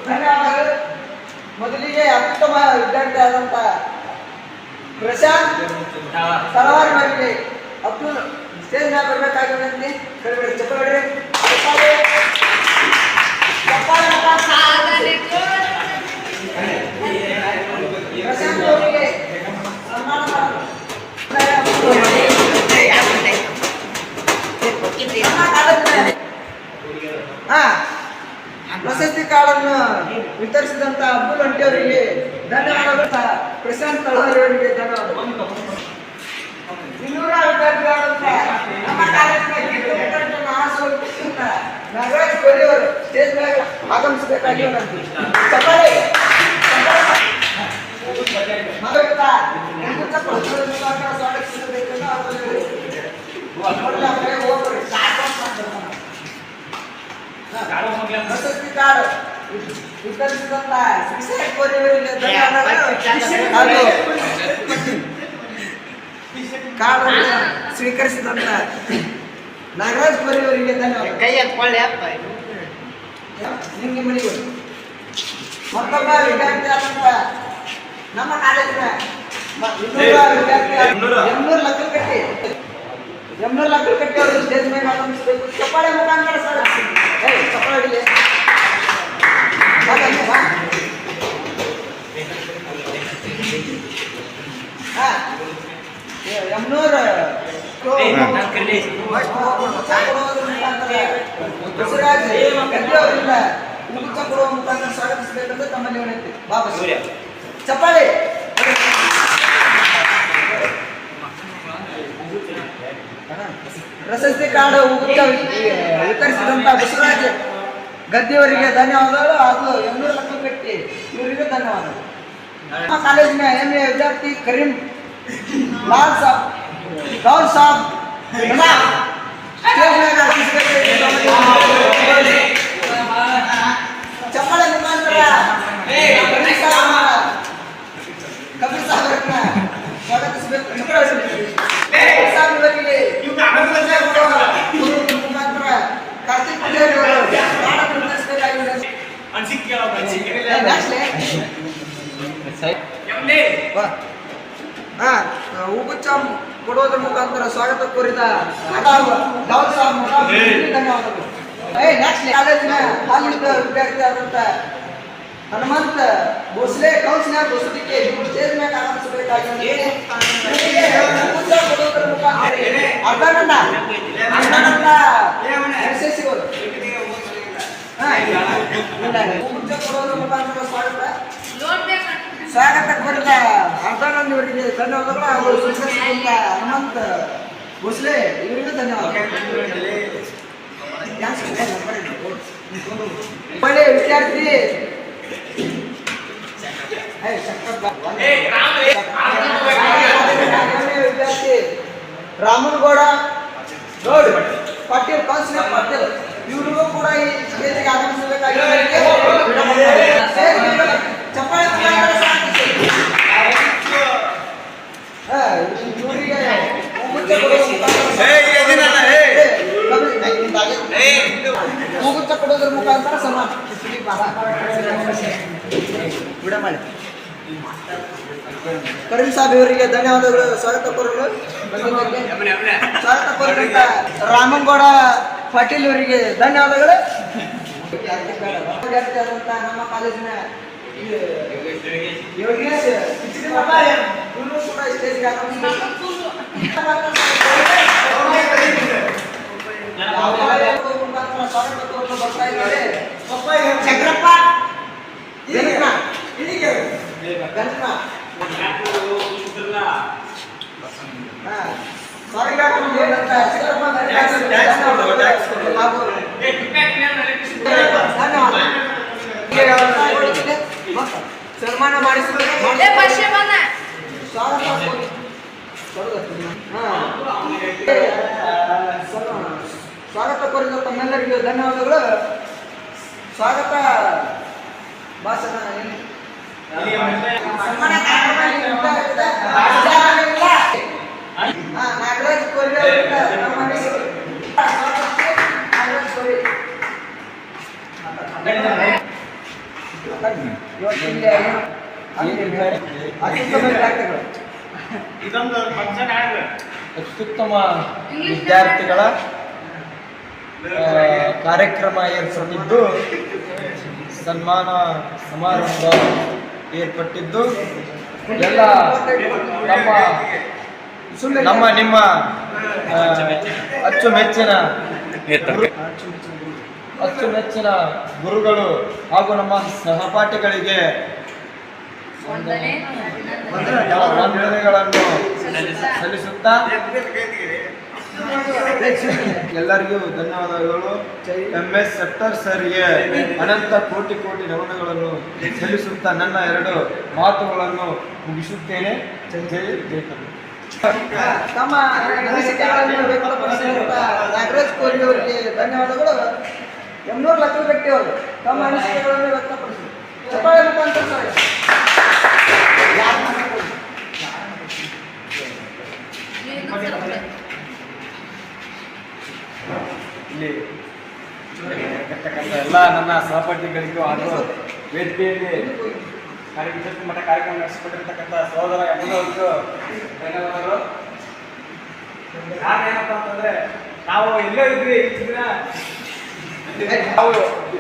ಧನ್ಯವಾದಗಳು. ಮೊದಲಿಗೆ ಅತ್ಯುತ್ತಮ ವಿದ್ಯಾರ್ಥಿ ಆದಂತ ಪ್ರಶಾಂತ್ ತಲವಾರವರಿಗೆ ಅಬ್ದುಲ್ ಸ್ಟೇಜ್ ಮೇಲೆ ಬರಬೇಕಾಗಿ ವಿನಂತಿ. ಕಡಿಬೇಡಿ ಚಪ್ಪಡಿ ಪ್ರಶಾಂತ್ ಅವರಿಗೆ ಸನ್ಮಾನ ಪ್ರಶಸ್ತಿ ಕಾರ್ಡನ್ನು ವಿತರಿಸಿದಂತ ಅಬ್ದುಲ್ ಅಂಟಿ ಅವರಿಗೆ ಧನ್ಯವಾದಗಳು. ಪ್ರಶಾಂತ್ ತಳವಾರಿ ಅವರಿಗೆ ಧನ್ಯವಾದಗಳು. ಇನ್ನೂರ ವಿದ್ಯಾರ್ಥಿಗಳಂತ ನಮ್ಮ ಕಾಲೇಜಿನ ನಾಗರಾಜ್ ಕೊಹ್ಲಿ ಅವರು ಸ್ಟೇಜ್ ಮೇಲೆ ಆಗಮಿಸಬೇಕಾಗಿ ವಿನಂತಿ. ಪ್ರಶಸ್ತಿ ಕಾರ್ಡ್ ವಿತರಿಸಿದಂತ ಶಿಕ್ಷಕ ಕೋರಿಯವರಿಗೆ ಧನ್ಯವಾದಗಳು. ಕಾರ್ಡ್ ಸ್ವೀಕರಿಸಿದಂತ ನಾಗರಾಜ್ ಕೋರಿಯವರಿಗೆ ಧನ್ಯವಾದ. ಕೈ ಹಾಕೊಳ್ಳಿ ಅಪ್ಪ ನಿಮ್ಗೆ ಮನೆಗೆ ಮತ್ತೊಬ್ಬ ವಿದ್ಯಾರ್ಥಿ ಆದಂತ ನಮ್ಮ ಕಾಲೇಜಿನ ವಿದ್ಯಾರ್ಥಿ ಎಮ್ನೂರ್ ಲಕ್ಕಲ್ಕಟ್ಟಿ ಅವರು ಸ್ಟೇಜ್ ಮೇಲೆ ಆಗಮಿಸಬೇಕು. ಚಪ್ಪಾಳೆ ಮುಖಾಂತರ ಸರ್ ಚಪ್ಪಾಳೆ ಹೊಡಿಲಿ. ಎಮ್ನೂರ್ ಬಸವರಾಜ್ ಗದ್ದೆ ಅವರಿಂದ ಮುಗುಚ ಕೊಡುವ ಮುಖಾಂತರ ಸ್ವಾಗತಿಸಬೇಕೆಂದು ತಮ್ಮಲ್ಲಿ ವಿನಂತಿ. ಬಾಬಾ ಚಪ್ಪಾಳೆ. ಪ್ರಶಸ್ತಿ ಕಾರ್ಡ್ ಉಗುಚ ವಿತರಿಸಿದಂತ ಬಸವರಾಜ್ ಗದ್ದೆಯವರಿಗೆ ಧನ್ಯವಾದಗಳು. ಹಾಗೂ ಎಮ್ನೂರ್ ಲಕ್ಕಲ್ಕಟ್ಟಿ ಇವರಿಗೆ ಧನ್ಯವಾದಗಳು. ನಮ್ಮ ಕಾಲೇಜಿನ ಹೆಮ್ಮೆಯ ವಿದ್ಯಾರ್ಥಿ ಕರೀಂ ಲಾಲ್ ಸಾಬ್ ಚಪ್ಪಾಳೆ ಮುಖಾಂತರ ಕಬೀರ್ ಸಾಹೇಬ್ರನ್ನ ಸ್ವಾಗತಿಸಬೇಕು. ಮುಖಾಂತರ ಕಾರ್ತಿಕ್ ಪೂಜಾರಿ ಅವರು ಉಗುಚ್ಚ ಕೊಡೋದ್ರ ಮುಖಾಂತರ ಸ್ವಾಗತ ಕೋರಿದ ಧನ್ಯವಾದಗಳು. ಕಾಲೇಜಿನ ಹಾಲಿನ ವಿದ್ಯಾರ್ಥಿ ಆದಂತ ಹನುಮಂತ ಭೋಸ್ಲೆ ಕೌನ್ಸಿಲರ್ ಹೊಸದಿಕ್ಕೆ ಸ್ಟೇಜ್ ಮೇಲೆ ಆಗಮಿಸಬೇಕಾಗಿ ಕೊಡೋದ್ರ ಮುಖಾಂತರ ಅರ್ಧಾನಂದ ಯಶಸ್ವಿಗಳು ಉಗುಚ್ಚ ಕೊಡೋದ್ರ ಮುಖಾಂತರ ಸ್ವಾಗತ ಕೋರಿದ ಅರ್ಧಾನಂದ್ ಇವರಿಗೆ ಧನ್ಯವಾದಗಳು. ಹಾಗೂ ಸ್ವೀಕರಿಸಿದಂತ ಹನುಮಂತ ಭೋಸ್ಲೆ ಇವರಿಗೂ ಧನ್ಯವಾದಗಳು. ಒಳ್ಳೆಯ ವಿದ್ಯಾರ್ಥಿ ವಿದ್ಯಾರ್ಥಿ ರಾಮನಗೌಡ ಪಾಟೀಲ್ ಕೌನ್ಸಿಲರ್ ಪಾಟೀಲ್ ಇವರಿಗೂ ಕೂಡ ಈ ಸ್ಟೇಜಿಗೆ ಆಗಮಿಸಬೇಕಾಗಿ ಚಪ್ಪಾಳೆ ಇವರಿಗೆ ಮುಗುಚ್ಚ ಕೊಡೋದ್ರ ಮುಖಾಂತರ ಸನ್ಮಾನ ಕರೀಂ ಸಾಬ್ ಇವರಿಗೆ ಧನ್ಯವಾದಗಳು. ಸ್ವಾಗತ ಕೋರಲು ರಾಮನಗೌಡ ಪಾಟೀಲ್ ಇವರಿಗೆ ಧನ್ಯವಾದಗಳು. ವಿದ್ಯಾರ್ಥಿ ಆದಂತ ನಮ್ಮ ಕಾಲೇಜಿನ ಯೋಗೇಶ್ ಇವರು ಕೂಡ ಸ್ಟೇಜ್ಗೆ ಸ್ವಾಗತ ಕೋರಲು ಬರ್ತಾ ಇದ್ದಾರೆ. ಚಕ್ರಪ್ಪ ಸನ್ಮಾನ ಮಾಡಿಸಿದರೆ ಸ್ವಾಗತ ಕೋರಿದ ತಮ್ಮೆಲ್ಲರಿಗೂ ಧನ್ಯವಾದಗಳು. ಸ್ವಾಗತ ಭಾಷಣ ನಾಗರಾಜ್ ಕೋಹ್ಲಿ ಇವತ್ತು ಇಲ್ಲಿ ಅತ್ಯುತ್ತಮ ವಿದ್ಯಾರ್ಥಿಗಳು ಅತ್ಯುತ್ತಮ ವಿದ್ಯಾರ್ಥಿಗಳ ಕಾರ್ಯಕ್ರಮ ಏರ್ಪಟ್ಟಿದ್ದು ಸನ್ಮಾನ ಸಮಾರಂಭ ಏರ್ಪಟ್ಟಿದ್ದು ಎಲ್ಲ ನಿಮ್ಮ ಅಚ್ಚುಮೆಚ್ಚಿನ ಗುರುಗಳು ಹಾಗೂ ನಮ್ಮ ಸಹಪಾಠಿಗಳಿಗೆ ವಂದನೆಗಳನ್ನು ಸಲ್ಲಿಸುತ್ತಾ ಎಲ್ಲರಿಗೂ ಧನ್ಯವಾದಗಳು. MS ಸೆಪ್ಟರ್ ಸರ್ಗೆ ಅನಂತ ಕೋಟಿ ನಮನಗಳನ್ನು ಸಲ್ಲಿಸುತ್ತಾ ನನ್ನ 2 ಮಾತುಗಳನ್ನು ಮುಗಿಸುತ್ತೇನೆ. ತಮ್ಮ ಅನಿಸಿಕೆಗಳನ್ನು ವ್ಯಕ್ತಪಡಿಸಿದಂತ ನಾಗರಾಜ್ ಕೋಹ್ಲಿ ಅವರಿಗೆ ಧನ್ಯವಾದಗಳು. ಎಮ್ನೂರು ಲಕ್ಕಗಟ್ಟಿ ಅವರು ತಮ್ಮ ಅನಿಸಿಕೆಗಳನ್ನು ವ್ಯಕ್ತಪಡಿಸಿದರು. ಚಪ್ಪಾಳೆ ಮುಖಾಂತರ ಸರ್ ಇಲ್ಲಿ ಎಲ್ಲ ನನ್ನ ಸಹಪಾಠಿಗಳಿಗೂ ಹಾಗೂ ವೇದಿಕೆಯಲ್ಲಿ ಮಟ್ಟ ಕಾರ್ಯಕ್ರಮ ನಡೆಸಿಕೊಂಡಿರ್ತಕ್ಕಂಥ ಸಹೋದರ ಎಲ್ಲರಿಗೂ ಧನ್ಯವಾದಗಳು. ನಾನೇನಪ್ಪ ಅಂತಂದ್ರೆ ನಾವು ಎಲ್ಲೇ ಇದ್ವಿ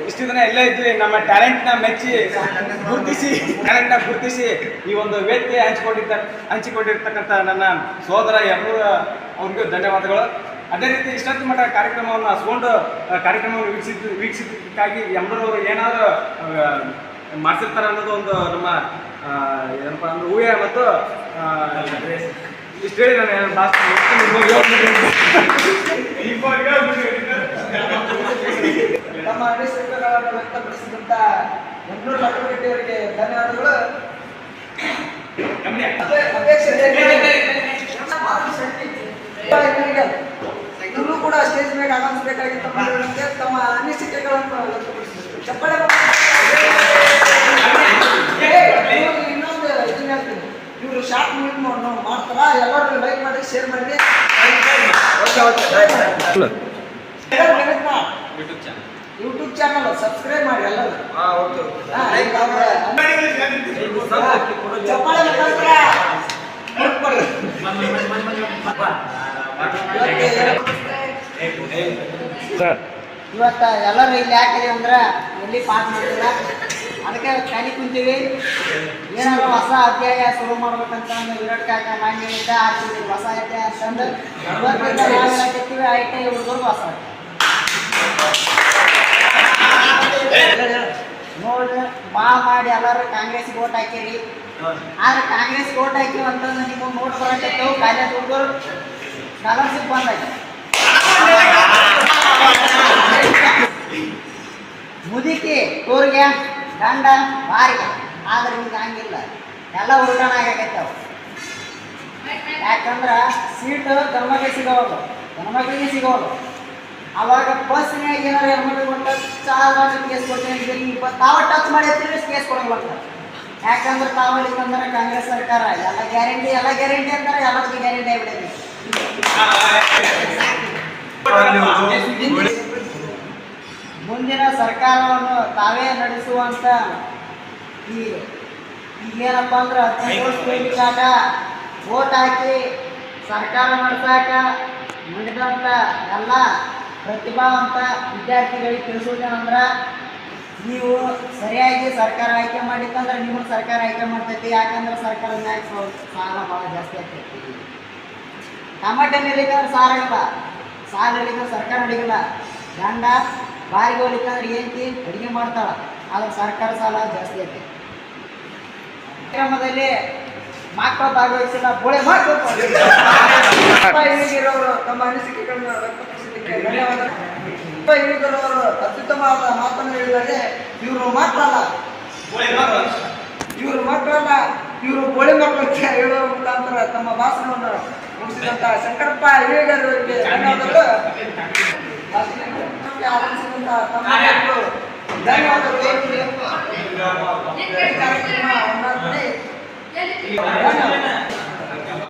ಇಷ್ಟು ದಿನ ಎಲ್ಲೇ ಇದ್ವಿ ನಮ್ಮ ಟ್ಯಾಲೆಂಟ್ನ ಮೆಚ್ಚಿ ಗುರುತಿಸಿ ಈ ಒಂದು ವೇದಿಕೆ ಹಂಚಿಕೊಂಡಿರ್ತಕ್ಕಂಥ ನನ್ನ ಸಹೋದರ ಎಲ್ಲರೂ ಅವ್ರಿಗೂ ಧನ್ಯವಾದಗಳು. ಅದೇ ರೀತಿ ಇಷ್ಟೊತ್ತು ಮಟ್ಟ ಕಾರ್ಯಕ್ರಮವನ್ನು ಹಸ್ಕೊಂಡು ಕಾರ್ಯಕ್ರಮವನ್ನು ವೀಕ್ಷಿಸಕ್ಕಾಗಿ ಎಲ್ಲರೂ ಏನಾದರೂ ಮಾಡಿಸಿರ್ತಾರೆ ಅನ್ನೋದು ಒಂದು ನಮ್ಮ ಏನಪ್ಪ ಅಂದ್ರೆ ಊಹೆ ಮತ್ತು ಇಷ್ಟು ಹೇಳಿ ನಾನು ತಮ್ಮ ಅನಿಸಿಕೆಗಳನ್ನು ವ್ಯಕ್ತಪಡಿಸಿದಂತ ಎಮ್ನೂರು ಲಕ್ಕಗಟ್ಟಿ ಅವರಿಗೆ ಧನ್ಯವಾದಗಳು. ಇಲ್ಲೂ ಕೂಡ ಸ್ಟೇಜ್ ಮೇಲೆ ಆಗಮಿಸಬೇಕಾಗಿತ್ತು. ತಮ್ಮ ಅನಿಸಿಕೆಗಳನ್ನು ವ್ಯಕ್ತಪಡಿಸಿದರು. ಚಪ್ಪಾಳೆ ಇನ್ನೊಂದು ಇದನ್ನ ಹೇಳ್ತೀನಿ, ಇವರು ಶಾರ್ಟ್ ಮೂವಿ ಮಾಡ್ತಾರ, ಎಲ್ಲರೂ ಲೈಕ್ ಮಾಡಿ ಶೇರ್ ಮಾಡಿ ಯೂಟ್ಯೂಬ್ ಚಾನಲ್ ಸಬ್ಸ್ಕ್ರೈಬ್ ಮಾಡಿ ಎಲ್ಲರೂ. ಚಪ್ಪಾಳೆ ಇವತ್ತು ಎಲ್ಲರೂ ಇಲ್ಲಿ ಯಾಕಿದೆ ಅಂದ್ರೆ ಎಲ್ಲಿ ಪಾಠ ಮಾಡ್ತಿಲ್ಲ, ಅದಕ್ಕೆ ಖಾಲಿ ಕುಂತೀವಿ. ಏನಾದ್ರು ಹೊಸ ಅಧ್ಯಾಯ ಶುರು ಮಾಡ್ಬೇಕಂತ ವಿರಾಟ್ ಕಾಕ ಮಾಡಿದ್ದ ಆಗ್ತೀವಿ. ಹೊಸ ಅಧ್ಯಾಯ ಅಂತಂದು ಇವತ್ತಿಂದ ನಾವು ಹೇಳಕತ್ತೀವಿ. ಐಟಿ ಹುಡುಗರು ಹೊಸ ನೋಡ್ರಿ ಮಾಡಿ ಎಲ್ಲರೂ ಕಾಂಗ್ರೆಸ್ಗೆ ಓಟ್ ಹಾಕಿರಿ. ಆದ್ರೆ ಕಾಂಗ್ರೆಸ್ಗೆ ಓಟ್ ಹಾಕಿವಿ ಅಂತಂದ್ರೆ ನಿಮಗೆ ನೋಟ್ ಬರಕತ್ತವು. ಕಾಲೇಜ್ ಹುಡುಗರು ಸ್ಕಾಲರ್ಶಿಪ್ ಬಂದಾಯ್ತು. ಮುದುಕಿ ಟೂರ್ಗೆ ಗಂಡ ಬಾರಿಗೆ. ಆದ್ರೆ ಈಗ ಹಂಗಿಲ್ಲ, ಎಲ್ಲ ಉಲ್ಟಾಣ ಆಗಕೈತವ. ಯಾಕಂದ್ರೆ ಸೀಟ್ ಗಂಡ್ಮಕ್ಳಿಗೆ ಸಿಗೋದು. ಅವಾಗ ಬಸ್ನಾಗ ಏನಾರು ಹೆಣ್ಮಕ್ಳಿಗೆ ಕೊಟ್ಟ ಕೇಸ್ ಕೊಡ್ತೀನಿ, ತಾವ ಟಚ್ ಮಾಡಿರ್ತೀವಿ ಕೇಸ್ ಕೊಡೋಲ್ಲ. ಯಾಕಂದ್ರೆ ತಾವಲ್ಲಿಂದ್ರೆ ಕಾಂಗ್ರೆಸ್ ಸರ್ಕಾರ ಎಲ್ಲ ಗ್ಯಾರಂಟಿ ಅಂತಾರೆ, ಎಲ್ಲದಕ್ಕೆ ಗ್ಯಾರಂಟಿ ಆಗಿಬಿಡೈತಿ. ಮುಂದಿನ ಸರ್ಕಾರವನ್ನು ತಾವೇ ನಡೆಸುವಂತ ಈಗೇನಪ್ಪ ಅಂದ್ರೆ 18 ವರ್ಷ ಓಟ್ ಹಾಕಿ ಸರ್ಕಾರ ನಡೆಸಾಕ ನುಡಿದಂಥ ಎಲ್ಲ ಪ್ರತಿಭಾವಂತ ವಿದ್ಯಾರ್ಥಿಗಳಿಗೆ ತಿಳಿಸೋದೇನಂದ್ರೆ, ನೀವು ಸರಿಯಾಗಿ ಸರ್ಕಾರ ಆಯ್ಕೆ ಮಾಡಿತ್ತಂದ್ರೆ ನಿಮ್ಮನ್ನು ಸರ್ಕಾರ ಆಯ್ಕೆ ಮಾಡ್ತೈತಿ. ಯಾಕಂದ್ರೆ ಸರ್ಕಾರದ ಮ್ಯಾಗ ಸಾಲ ಭಾಳ ಜಾಸ್ತಿ ಆಗ್ತೈತಿ. ಟಮಾಟೆ ನೆಲಿಕಂದ್ರೆ ಸಾರಾಗಲ್ಲ, ಸಾಲ ಹೇಳಿದ್ರೆ ಸರ್ಕಾರ ನಡಿಗಲ್ಲ. ಗಂಡ ಬಾರಿಗೆ ಹೋಗ್ಲಿಕ್ಕಂದ್ರೆ ಏನಂತಿ ಅಡುಗೆ ಮಾಡ್ತಾಳ, ಆದ್ರೆ ಸರ್ಕಾರ ಸಾಲ ಜಾಸ್ತಿ ಐತಿ. ಕಾರ್ಯಕ್ರಮದಲ್ಲಿ ಮಕ್ಕಳು ಭಾಗವಹಿಸಿಲ್ಲ, ಬೋಳೆ ಮಕ್ಕಳು ಇಳಿಗಿರೋರು ತಮ್ಮ ಅನಿಸಿಕೆಗಳನ್ನು ವ್ಯಕ್ತಪಡಿಸಿದ್ದಕ್ಕೆ ಧನ್ಯವಾದಗಳು. ಇಳಿಗಿರೋರು ಅತ್ಯುತ್ತಮವಾದ ಮಾತನ್ನು ಹೇಳಿದರೆ, ಇವರು ಮಾತ್ರಲ್ಲ ಇವರು ಬೋಳೆ ಮಕ್ಕಳು ಅಂತ ಹೇಳುವ ಮುಖಾಂತರ ತಮ್ಮ ಭಾಷಣವನ್ನು ಮುಗಿಸಿದಂತ ಶಂಕರಪ್ಪ ಇಳಿಗರಿಗೆ ಧನ್ಯವಾದಗಳು. ಆರಂಭಿಸಿದಂತ ತಮ್ಮ ಧನ್ಯವಾದಗಳು. ಕಾರ್ಯಕ್ರಮ